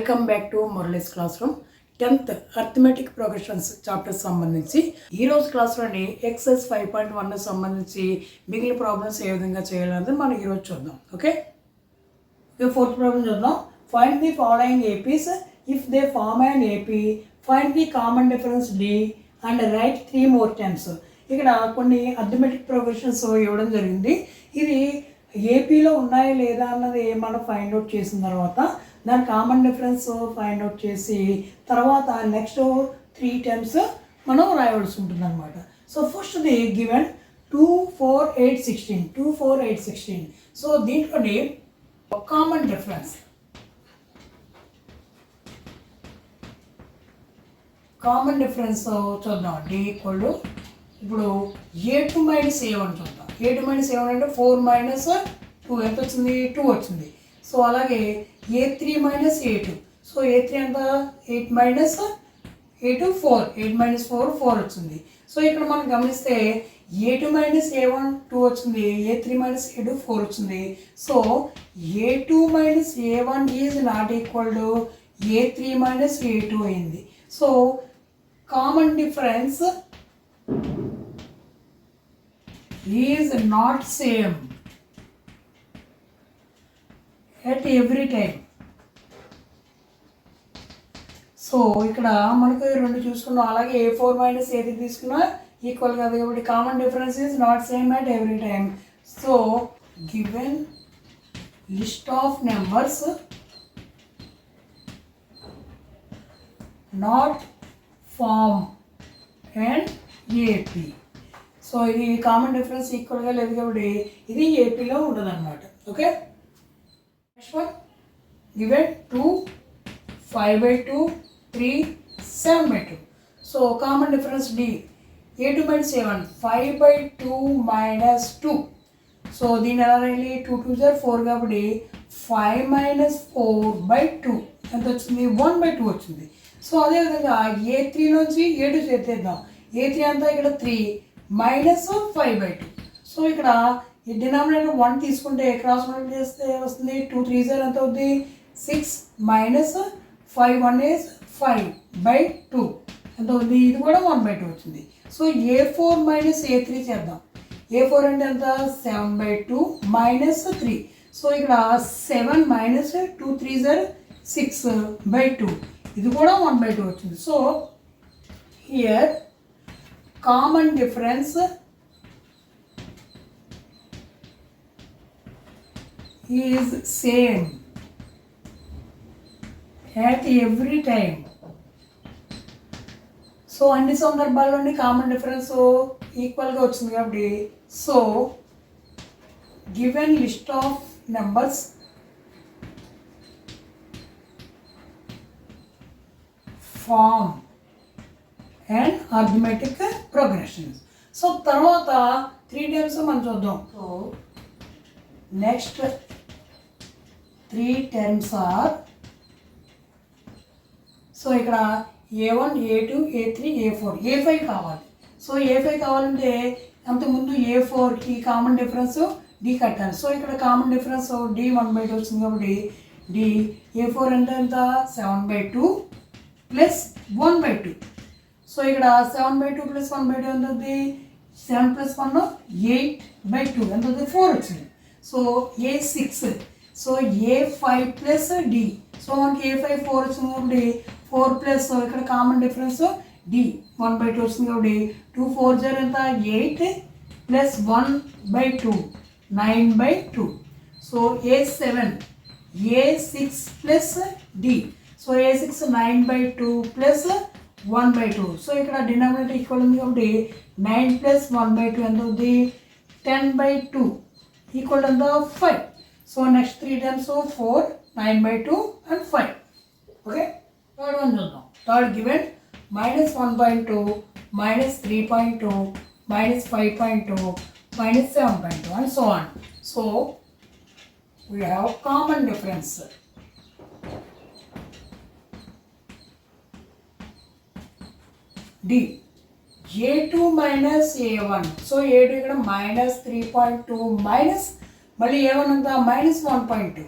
Welcome back to Murali's classroom 10th arithmetic progressions chapter సంబంధించి ఈరోజు క్లాస్లోని excise 5.1 సంబంధించి మిగిలిన ప్రాబ్లమ్స్ ఏ విధంగా చేయాలనేది మనం ఈరోజు చూద్దాం. ఓకే, ఫోర్త్ ప్రాబ్లం చూద్దాం. Find the following APs if they form and AP, find the common difference D and write 3 more times. ఇక్కడ కొన్ని అర్థమెటిక్ ప్రోగ్రెషన్స్ ఇవ్వడం జరిగింది. ఇది ఏపీలో ఉన్నాయా లేదా అన్నది మనం ఫైండ్ అవుట్ చేసిన తర్వాత దాని కామన్ డిఫరెన్స్ ఫైండ్ అవుట్ చేసి తర్వాత నెక్స్ట్ 3 times మనం రాయవలసి ఉంటుంది అనమాట. So first the given 2, 4, 8, 16 2, 4, 8, 16. So దీంట్లోని కామన్ డిఫరెన్స్ చూద్దాం. డి ఈక్వల్ టు ఇప్పుడు A2 మైనస్ A1 చూద్దాం. A2 మైనస్ A1 అంటే 4 మైనస్ 2 ఎంత వచ్చింది? 2 వచ్చింది. సో అలాగే A3 minus A2. So A3 ఎంత? 8 మైనస్ A2 4. 8 మైనస్ 4 4 వచ్చింది. సో ఇక్కడ మనం గమనిస్తే A2 మైనస్ A1 2 వచ్చింది, A3 మైనస్ A2 4 వచ్చింది. So A2 minus A1 is not equal to A3 minus A2 అయింది. So common difference is not same at every time. So ఇక్కడ మనకు రెండు చూసుకున్నాం. అలాగే A4 మైనస్ A3 తీసుకున్నా ఈక్వల్ కాదు కాబట్టి common difference is not same at every time. So given list of numbers not form and AP. So ఇది common difference ఈక్వల్గా లేదు కాబట్టి ఇది ఏపీలో ఉండదు అనమాట. Okay, next one given 2, 5/2, 3, 7/2. So common difference D A2 minus A1 5/2 minus 2. So దీని ఎలా రాయాలి? 2 2s are 4 కాబట్టి 5 మైనస్ 4/2 ఎంత వచ్చింది? 1/2 వచ్చింది. సో అదేవిధంగా A3 నుంచి A2 చేద్దాం. A3 అంతా ఇక్కడ 3 మైనస్ 5/2. సో ఇక్కడ ఈ డినామినేటర్ 1 తీసుకుంటే క్రాస్ మల్టిప్లై చేస్తే వస్తుంది 2 3s are ఎంత అవుతుంది? 6 మైనస్ 5 1 is 5/2 ఎంత అవుతుంది? ఇది కూడా 1/2 వచ్చింది. సో A4 మైనస్ A3 చేద్దాం. A4 అంటే ఎంత? 7/2 మైనస్ 3. సో ఇక్కడ 7 మైనస్ 2 3s are 6/2 ఇది కూడా 1/2 వచ్చింది. So here common difference is same at every time. So అన్ని సందర్భాల్లోని కామన్ డిఫరెన్స్ ఈక్వల్గా వచ్చింది కాబట్టి so given list of numbers form and arithmetic progressions. So తర్వాత 3 times మనం చూద్దాం. So next 3 terms are so ఇక్కడ A1 A2 A3 A4 A5 కావాలి. సో A5 కావాలంటే అంతకుముందు A4కి కామన్ డిఫరెన్స్ D కట్టాలి. సో ఇక్కడ కామన్ డిఫరెన్స్ D 1/2 వచ్చింది కాబట్టి D A4 అంటే ఎంత? 7/2 ప్లస్ 1/2. సో ఇక్కడ 7/2 ప్లస్ 1/2 ఎంత అవుతుంది? 7 ప్లస్ 1 8/2 ఎంత అవుతుంది? 4 వచ్చింది. So A6. So A5 plus D. So మనకి A5 4 వచ్చింది కాబట్టి 4 ప్లస్ ఇక్కడ కామన్ డిఫరెన్స్ D 1/2 వచ్చింది కాబట్టి 2 4s are ఎంత? 8 plus 1/2 9/2. So A7 A6 plus D. So A6 9/2 plus 1/2. So ఇక్కడ డినామినేటర్ ఈక్వల్ ఉంది కాబట్టి 9 ప్లస్ 1/2 ఎంత అవుతుంది? 10/2 ఈక్వల్ ఎంత? 5. So next 3 times 4 9/2 and 5. Okay, third one చూద్దాం. Third given minus 1.2 minus 3.2 minus 5.2 minus 7.2 and so on. So we have common difference. D A2 minus A1. So A2 ఇక్కడ minus 3.2 minus మళ్ళీ A1 అంతా minus 1.2.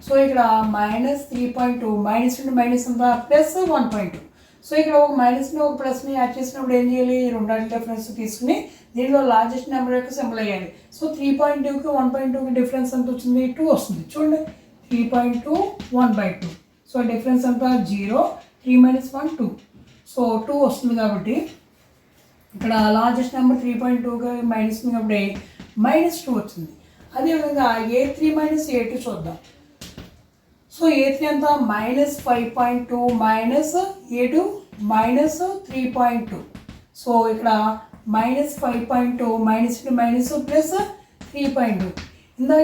So ఇక్కడ -3.2 minus నుండి minus ఎంత plus 1.2. So ఇక్కడ ఒక మైనస్ని ఒక ప్లస్ని యాడ్ చేసినప్పుడు ఏం చేయాలి, రెండాటి డిఫరెన్స్ తీసుకుని దీనిలో లార్జెస్ట్ నెంబర్ యొక్క సింబల్ వేయాలి. సో 3.2కి 1.2కి డిఫరెన్స్ ఎంత వచ్చింది, 2 వస్తుంది. చూడండి 3.2 1/2. సో డిఫరెన్స్ ఎంత 0, 3 - 1 2. సో 2 వస్తుంది కాబట్టి ఇక్కడ లార్జెస్ట్ నెంబర్ 3.2కి మైనస్ ఉంది కాబట్టి -2 వచ్చింది. అదేవిధంగా A3 - A2 చూద్దాం. సో A3 ఎంత -5.2 A2 -3.2. సో ఇక్కడ -5.2 మైనస్ ప్లస్ 3.2.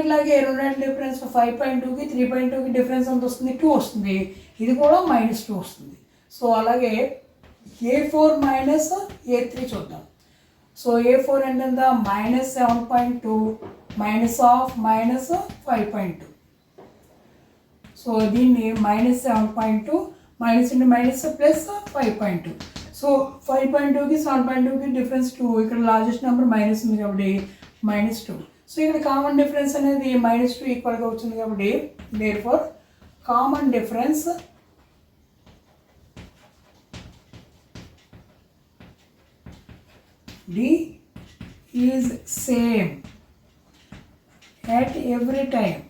ఇట్లాగే రెండాటి డిఫరెన్స్ 5.2కి 3.2కి డిఫరెన్స్ ఎంత వస్తుంది, 2 వస్తుంది. ఇది కూడా -2 వస్తుంది. సో అలాగే A4 - A3 చూద్దాం. సో A4 అంటే ఎంత -7.2 -5.2. సో దీన్ని -7.2 మైనస్ ప్లస్ 5.2. సో 5.2కి 7.2కి డిఫరెన్స్ 2. ఇక్కడ లార్జెస్ట్ నెంబర్ మైనస్ ఉంది కాబట్టి -2. సో ఇక్కడ కామన్ డిఫరెన్స్ అనేది -2 ఈక్వల్గా వచ్చింది కాబట్టి therefore common difference D is same at every time.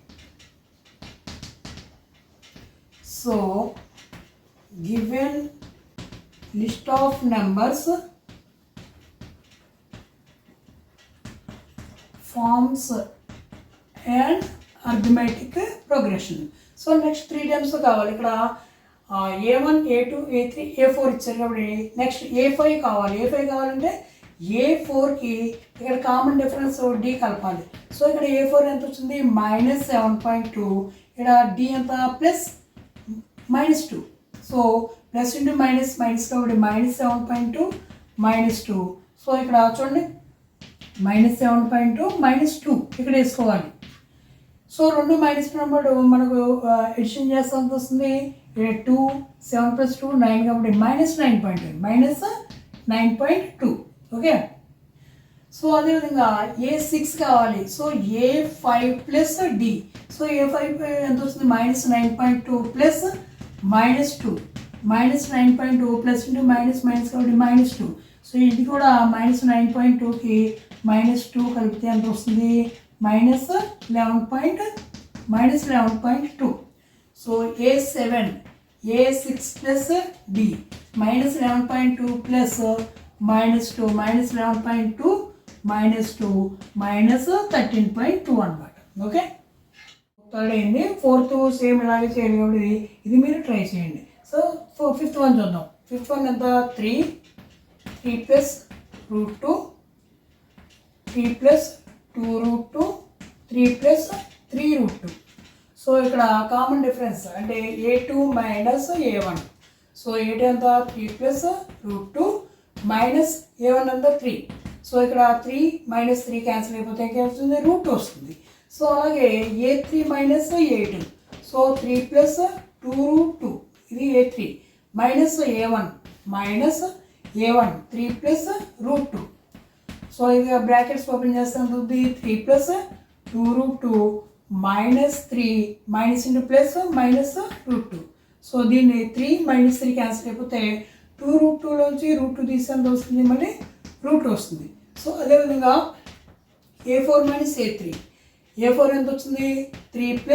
So given list of numbers forms an arithmetic progression. So next 3 terms కావాలి. ఇక్కడ A1 A2 A3 A4 ఇచ్చారు కాబట్టి నెక్స్ట్ A5 కావాలి. A5 కావాలంటే A4కి ఇక్కడ కామన్ డిఫరెన్స్ D కలపాలి. So ఇక్కడ A4 ఎంత వచ్చింది -7.2. ఇక్కడ D ఎంత plus -2. So plus into minus కాబట్టి -7.2 -2. సో ఇక్కడ చూడండి -7.2 -2 ఇక్కడ వేసుకోవాలి. సో రెండు మైనస్ నెంబర్ మనకు ఎడిషన్ చేస్తే ఎంత వస్తుంది, 2 7 + 2 9 కాబట్టి -9.2. ఓకే. సో అదేవిధంగా A6 కావాలి. So A5 + D. So A5 ఎంత వస్తుంది -9.2 ప్లస్ -2 -9.2 ప్లస్ ఇంటూ మైనస్ కాబట్టి -2. సో ఇది కూడా -9.2కి -2 కలిపితే ఎంత వస్తుంది -11.2. So A6 plus D -11.2 plus -2 -11.2 -2 -13.2 అనమాట. ఓకే. థర్డ్ అయింది. ఫోర్త్ సేమ్ ఇలాగే చేయాలి కాబట్టి ఇది మీరు ట్రై చేయండి. సో ఫిఫ్త్ వన్ చూద్దాం. ఫిఫ్త్ వన్ ఎంత 3 + √2 3 + 2√2 3 + 3√2. సో ఇక్కడ కామన్ డిఫరెన్స్ అంటే A2 - A1. సో A2 ఎంత 3 + √2 మైనస్ A1 ఎంత 3. సో ఇక్కడ 3 - 3 క్యాన్సిల్ అయిపోతే ఏం వస్తుంది, √2 వస్తుంది. సో అలాగే A3 - A2. సో 3 + 2√2 ఇది A3 మైనస్ A1 3 + √2. సో ఇక బ్రాకెట్స్ ఓపెన్ చేస్తాను, 3 + 2√2 -3 మైనస్ ఇంటూ ప్లస్ -√2. సో దీన్ని 3 - 3 క్యాన్సిల్ అయిపోతే 2√2లోంచి √2 తీసేంత వస్తుంది, మళ్ళీ √2 వస్తుంది. సో అదేవిధంగా A4 - A3. A4 ఎంత వచ్చింది 3 +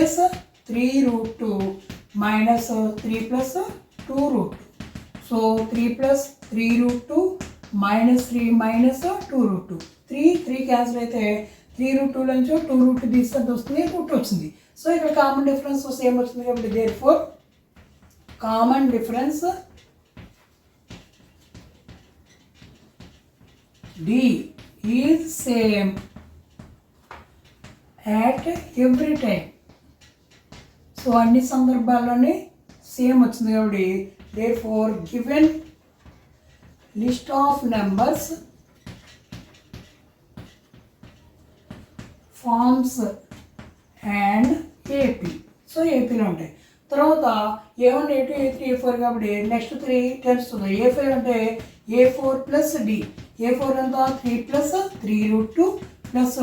3√2 -3 + 2√2. సో 3 + 3√2 -3 -2√2. 3 క్యాన్సిల్ అయితే 3√2 నుంచి 2√2 తీస్తే వస్తుంది, √2 వచ్చింది. సో ఇక్కడ కామన్ డిఫరెన్స్ సేమ్ వచ్చింది కాబట్టి therefore common difference D is same at every time. So అన్ని సందర్భాల్లోనే సేమ్ వచ్చింది కాబట్టి therefore given list of numbers forms and AP. So ఏపీలో ఉంటాయి. తర్వాత A1 A2 A3 A4 కాబట్టి నెక్స్ట్ 3 టర్మ్స్ ఉన్నాయి. A5 అంటే A4 + D. A4 ఎంత 3 + 3√2 ప్లస్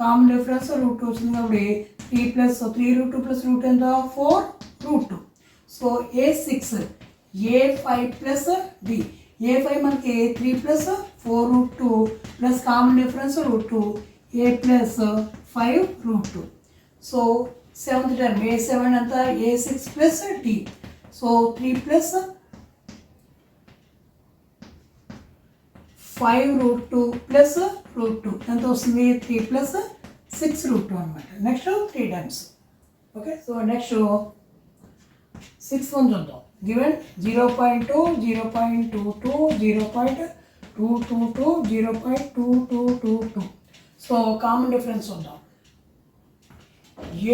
కామన్ డిఫరెన్స్ రూట్ 2 వచ్చింది కాబట్టి 3 ప్లస్ 3 రూట్ 2 ప్లస్ రూట్ ఎంత 4 root 2. So A6 A5 plus D. A5 మనకి 3 plus 4 root 2 plus common difference root 2 A plus 5 root 2. So seventh term A7 అంతా A6 plus D. So 3 plus 5 root 2 plus root 2 ఎంత వస్తుంది 3 plus 6 root 2 అనమాట. Next 3 times. Okay, so next 6 one చూద్దాం. Given 0.2 0.22 0.222 0.2222. So common difference చూద్దాం.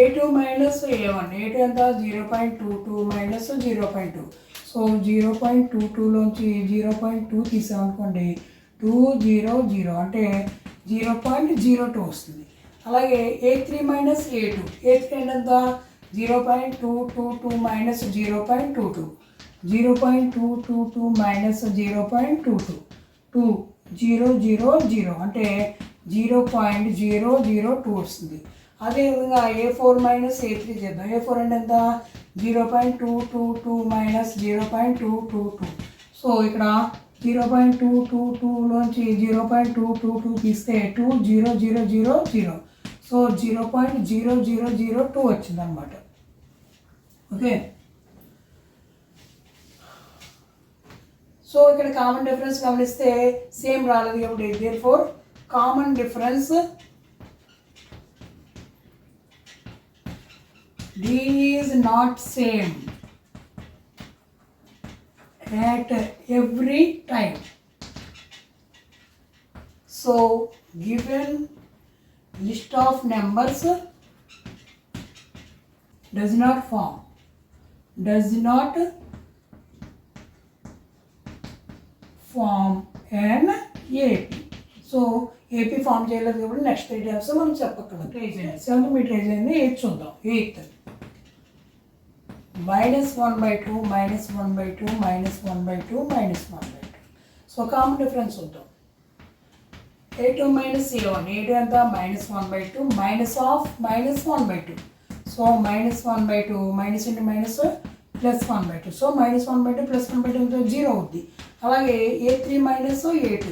A2 minus A1 A2 ఎంత 0.22 minus 0.2. So 0.22లోంచి 0.2 తీసామనుకోండి 200 అంటే 0.02 వస్తుంది. అలాగే A3 మైనస్ A2 A3 ఎంత 0.222 మైనస్ 0.22 0.222 మైనస్ 0.22 2000 అంటే 0.002 వస్తుంది. అదేవిధంగా A4 మైనస్ A3 చేద్దాం. A4 అంటే ఎంత 0.222 మైనస్ 0.222. సో ఇక్కడ 0.222లోంచి 0.222 తీస్తే 20000. సో 0.0002 వచ్చింది అనమాట. ఓకే, సో ఇక్కడ కామన్ డిఫరెన్స్ గమనిస్తే సేమ్ రాలేదు కాబట్టి therefore common difference D is not same at every time. So given list of numbers does not form an AP. So AP form చేయలేదు కాబట్టి నెక్స్ట్ 3 టైమ్స్ మనం చెప్పక్కర్లేదు. ట్రై చేయండి. 7th మీ try చేయండి. 8th చూద్దాం. 8th -1/2 -1/2 -1/2 -1/2. సో కామన్ డిఫరెన్స్ చూద్దాం. A2 minus A1 A2 ఎంత -1/2 minus of -1/2. So -1/2 minus into minus plus 1/2. So -1/2 plus 1/2 ఎంత 0 అవుద్ది. అలాగే A3 minus A2.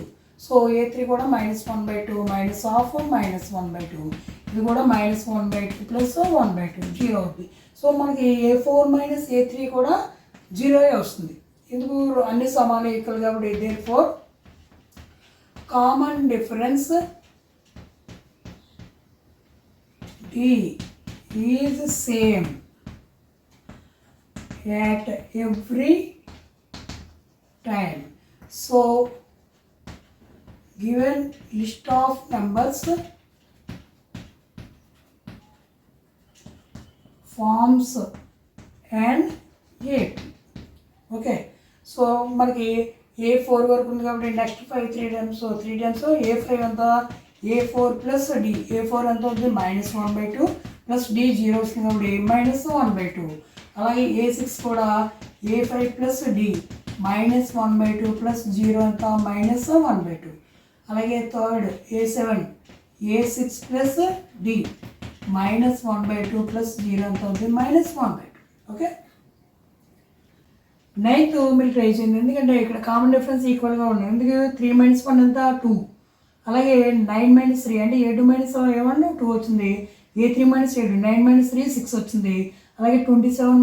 So A3 కూడా -1/2 మైనస్ ఆఫ్ -1/2. ఇది కూడా -1/2 ప్లస్ 1/2 0 అవుద్ది. సో మనకి A4 మైనస్ A3 కూడా 0 వస్తుంది. ఎందుకు అన్ని సమాన ఈక్వల్ కాబట్టి therefore common difference D is same at every time. So given list of numbers forms an AP. Okay, so మనకి A4 వరకు ఉంది కాబట్టి next 3 times. So 3 times A5 ఎంత A4 ప్లస్ D. A4 ఎంత అవుతుంది -1/2 ప్లస్ D 0 వస్తుంది కాబట్టి -1/2. అలాగే A6 కూడా A5 ప్లస్ D -1/2 ప్లస్ 0 ఎంత -1/2. అలాగే third A7 A6 plus D -1/2 plus 0 ఎంత అవుతుంది -1/2. ఓకే, 9th మీరు ట్రై చేయండి. ఎందుకంటే ఇక్కడ కామన్ డిఫరెన్స్ ఈక్వల్గా ఉన్నాయి. ఎందుకు 3 - 1 ఎంత 2. అలాగే 9 - 3 అంటే A2 - A1 2 వచ్చింది. A3 - A2 9 - 3 6 వచ్చింది. అలాగే 27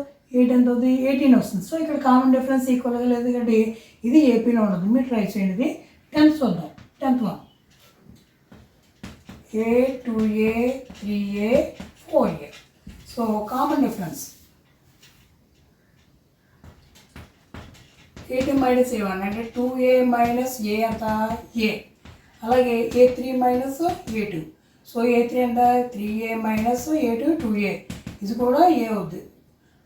- 8 ఎంత అవుతుంది 18 వస్తుంది. సో ఇక్కడ కామన్ డిఫరెన్స్ ఈక్వల్గా లేదు కాబట్టి ఇది ఏపీలో ఉండదు. మీరు ట్రై చేయండి. ఇది 10th చూద్దాం. 10th one A 2A 3A 4A. So common difference A2 - A1 అంటే 2A మైనస్ A అంత A. అలాగే A3 minus A2. So A3 ఎంత 3A మైనస్ A2 2A. ఇది కూడా A అవుద్ది.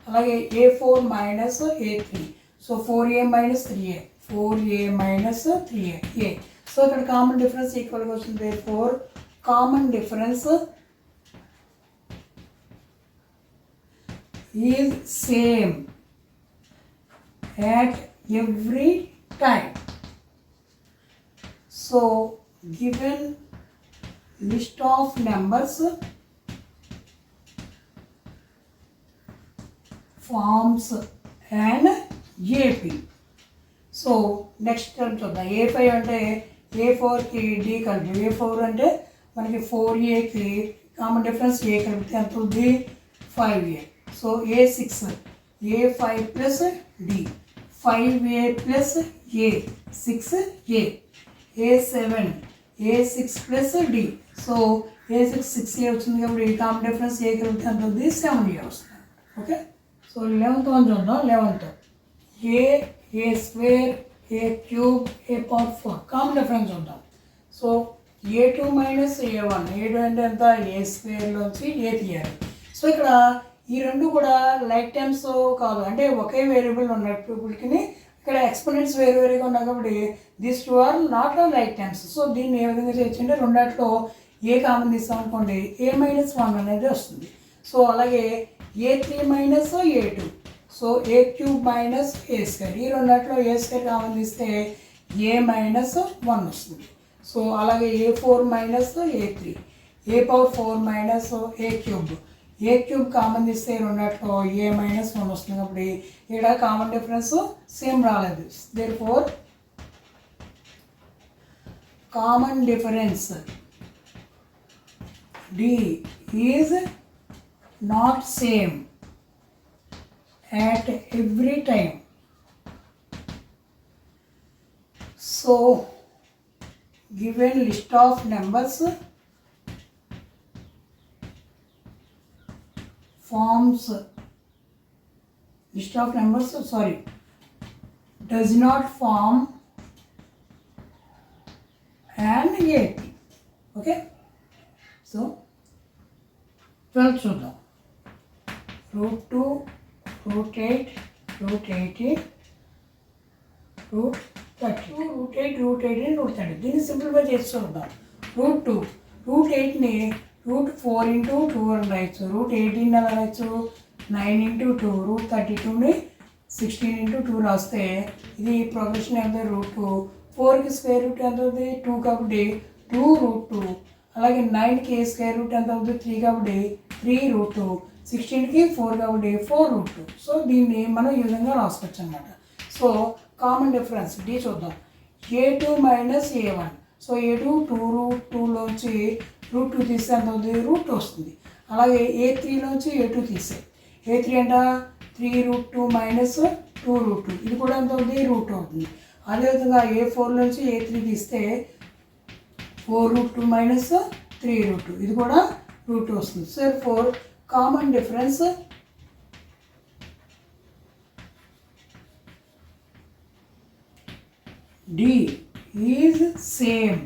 అలాగే A4 minus A3. So 4A minus 3A 4A minus 3A. So ఇక్కడ common difference ఈక్వల్గా వస్తుంది. 4 common difference is same at every time. So given list of numbers forms and AP. So next చూద్దాం. A5 అంటే A4కి D కలిపి, A4 అంటే మనకి 4Aకి common difference A కలిపితే ఎంత అవుతుంది 5A. So A6 A5 plus D 5A plus A 6A. A7 A6 plus D. So A6 6A వచ్చింది కాబట్టి కామన్ డిఫరెన్స్ A కలిపితే ఎంత అవుతుంది 7A వస్తుంది. ఓకే. సో 11th వన్ చూద్దాం. 11th A square A cube A power 4 common difference చూద్దాం. So A2 minus A1 A2 అంటే ఎంత A స్క్వేర్లోంచి A తీయాలి. సో ఇక్కడ ఈ రెండు కూడా లైక్ టైమ్స్ కాదు, అంటే ఒకే వేరియబుల్ ఉన్నప్పటికీ ఇక్కడ ఎక్స్పోనెంట్స్ వేరుగా ఉన్నాయి కాబట్టి this two are not like times. So దీన్ని ఏ విధంగా చేయొచ్చు అంటే రెండాట్లో ఏ కామన్ తీస్తాం అనుకోండి A-1 అనేది వస్తుంది. సో అలాగే A3 minus A2. So A cube minus A square, ఈ రెండాట్లో A స్క్వేర్ కామన్ తీస్తే A-1 వస్తుంది. సో అలాగే A4 minus A3 A power 4 minus A cube common తీస్తే రెండాట్లో A-1 వస్తుంది కాబట్టి ఇక్కడ కామన్ డిఫరెన్స్ సేమ్ రాలేదు. Therefore common difference D is not same at every time. So given list of numbers forms list of numbers does not form an AP. Okay. So 12 చూద్దాం. √2 √8 √80 √30 √8 √30. దీన్ని simplify చేసి చూద్దాం. √2 √8ని √4 into 2 అని రాయొచ్చు. √18 అలా రాయొచ్చు. 9 into 2 √32ని 16 into 2 రాస్తే ఇది ప్రోగ్రెషన్ ఎంత √2. 4కి స్క్వేర్ రూట్ ఎంత అవుతుంది 2 కాబట్టి 2√2. అలాగే 9కి స్క్వేర్ రూట్ ఎంత అవుతుంది 3 కాబట్టి 3√2. 16కి 4 కాబట్టి 4√2. సో దీన్ని మనం ఈ విధంగా రాసుకోవచ్చు అన్నమాట. సో కామన్ డిఫరెన్స్ D చూద్దాం. A2 minus A1. So A2 2√2లోంచి √2 తీస్తే ఎంత అవుతుంది √2 వస్తుంది. అలాగే A3లోంచి A2 తీసే A3 అంట 3√2 మైనస్ 2√2, ఇది కూడా ఎంత అవుతుంది √2 అవుతుంది. అదేవిధంగా A4లోంచి A3 తీస్తే 4√2 మైనస్ 3√2, ఇది కూడా √2 వస్తుంది. So four common difference D is same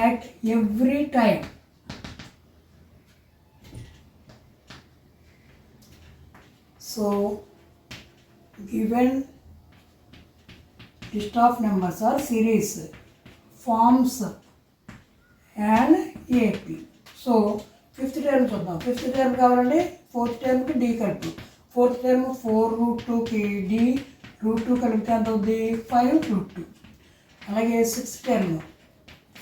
at every time. So given list of numbers or series forms an AP. So fifth term చూద్దాం. ఫిఫ్త్ టర్మ్ కావాలంటే ఫోర్త్ టర్మ్కి D కలుపు. ఫోర్త్ టర్మ్ 4√2కి D √2 కలిపితే ఎంత అవుతుంది 5√2. అలాగే సిక్స్త్ టర్మ్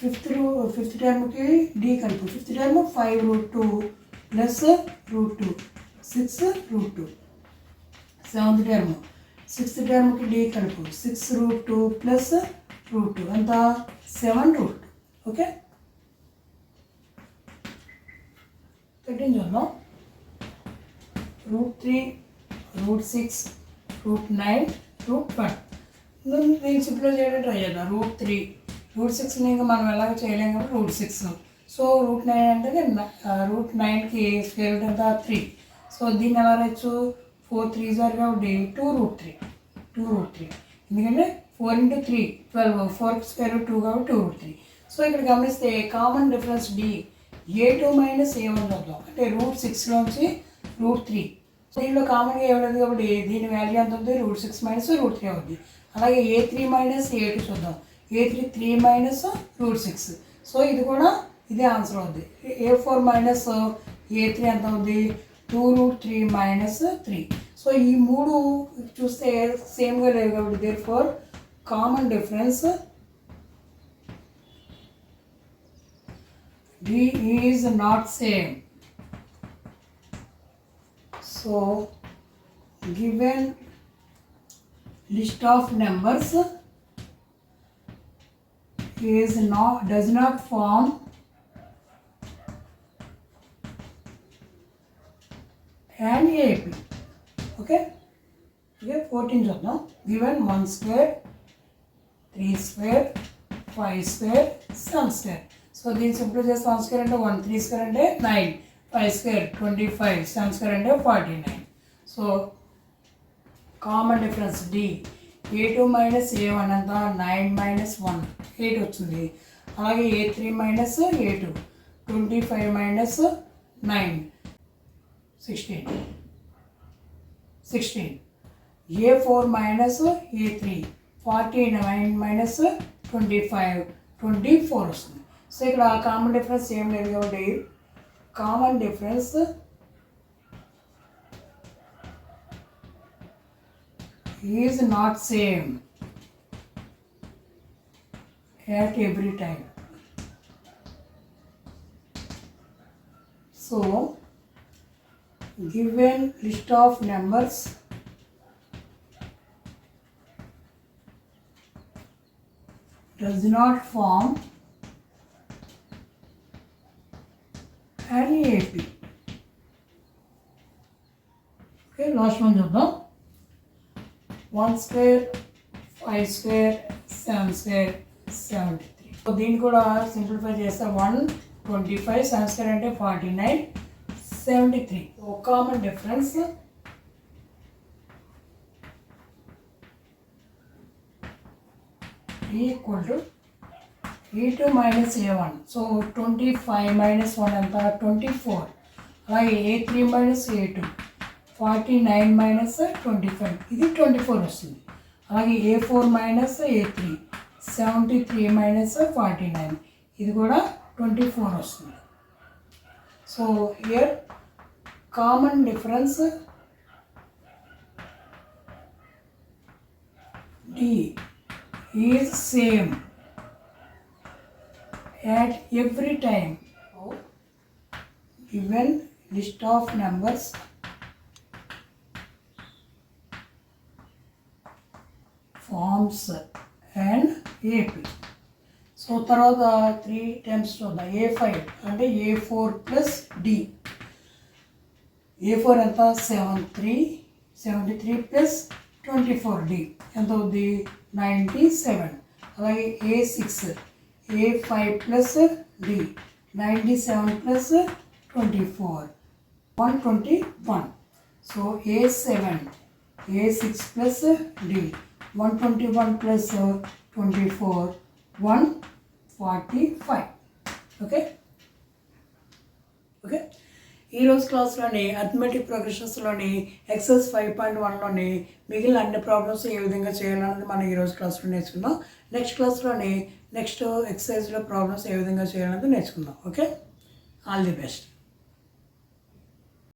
ఫిఫ్త్ టర్మ్కి D కలుపు. Fifth term 5√2 plus √2 6√2. Seventh term sixth టర్మ్కి D కలుపు. 6√2 ప్లస్ √2 ఎంత 7√2. ఓకే. 13 చూద్దాం. √3 √6 √9 √1. దీన్ని సింప్లిఫై చేయడం ట్రై చేద్దాం. √6ని ఇంకా మనం ఎలాగ చేయలేం కాబట్టి √6. సో √9 అంటే √9కి స్క్వేర్ రూట్ ఎంత 3. సో దీన్ని ఎలా రాయొచ్చు 4 3s కాబట్టి 2√3. ఎందుకంటే 4 into 3 12, 4కి స్క్వేర్ రూట్ 2 కాబట్టి 2√3. సో ఇక్కడ గమనిస్తే common difference D A2 minus A1 చూద్దాం. అంటే √6లోంచి √3. సో దీనిలో కామన్గా ఏమలేదు కాబట్టి దీని వాల్యూ ఎంత ఉంది √6 మైనస్ √3 అవుతుంది. అలాగే A3 మైనస్ A2 చూద్దాం. A3 3 minus √6. సో ఇది కూడా ఇదే ఆన్సర్ అవుతుంది. A4 మైనస్ A3 ఎంత అవుతుంది 2√3 మైనస్ 3. సో ఈ మూడు చూస్తే సేమ్గా లేవు కాబట్టి therefore common difference D is not same. So given list of numbers does not form an AP. Okay, 14 చూద్దాం. Given 1 square, 3 square, 5 square, 7 square. So దీన్ని సింప్లిఫై చేస్తే 1 square అంటే 1, 3 square అంటే 9, 5 square 25, 7 square అంటే 49. So common difference D. A2 minus A1 అంతా 9 minus 1 8 వచ్చింది. అలాగే A3 minus A2 25 minus 9 16. A4 minus A3 49 minus 25 24 వస్తుంది. సో ఇక్కడ కామన్ డిఫరెన్స్ ఏం లేదు కాబట్టి common difference is not same at every time. So given list of numbers does not form an AP. Okay, last one చూద్దాం. 1 square, 5 square, 7 square, 73. So దీన్ని కూడా simplify చేస్తే 125, 7 square అంటే 49, 73. So common difference equal to E2 minus A1. So 25 minus 1 ఎంత 24. అలాగే A3 minus A2 49 minus 25 ఇది 24 వస్తుంది. అలాగే A4 మైనస్ A3 73 మైనస్ 49 ఇది కూడా 24 వస్తుంది. So here common difference D is same at every time. Given list of numbers forms an AP. So తర్వాత 3 times చూద్దాం. A5 అంటే A4 ప్లస్ D. A4 ఎంత 73 ప్లస్ 24D ఎంత అవుద్ది 97. అలాగే A6 A5 plus D 97 plus 24 121. So A7 A6 plus D 121 plus 24 145. Okay. ఈరోజు క్లాస్లోని arithmetic ప్రోగ్రెషన్స్లోని excise 5.1లోని మిగిలిన అన్ని ప్రాబ్లమ్స్ ఏ విధంగా చేయాలన్నది మనం ఈరోజు క్లాస్లో నేర్చుకుందాం. నెక్స్ట్ క్లాస్లోని నెక్స్ట్ ఎక్సైజ్లో ప్రాబ్లమ్స్ ఏ విధంగా చేయాలన్నది నేర్చుకుందాం. Okay, all the best.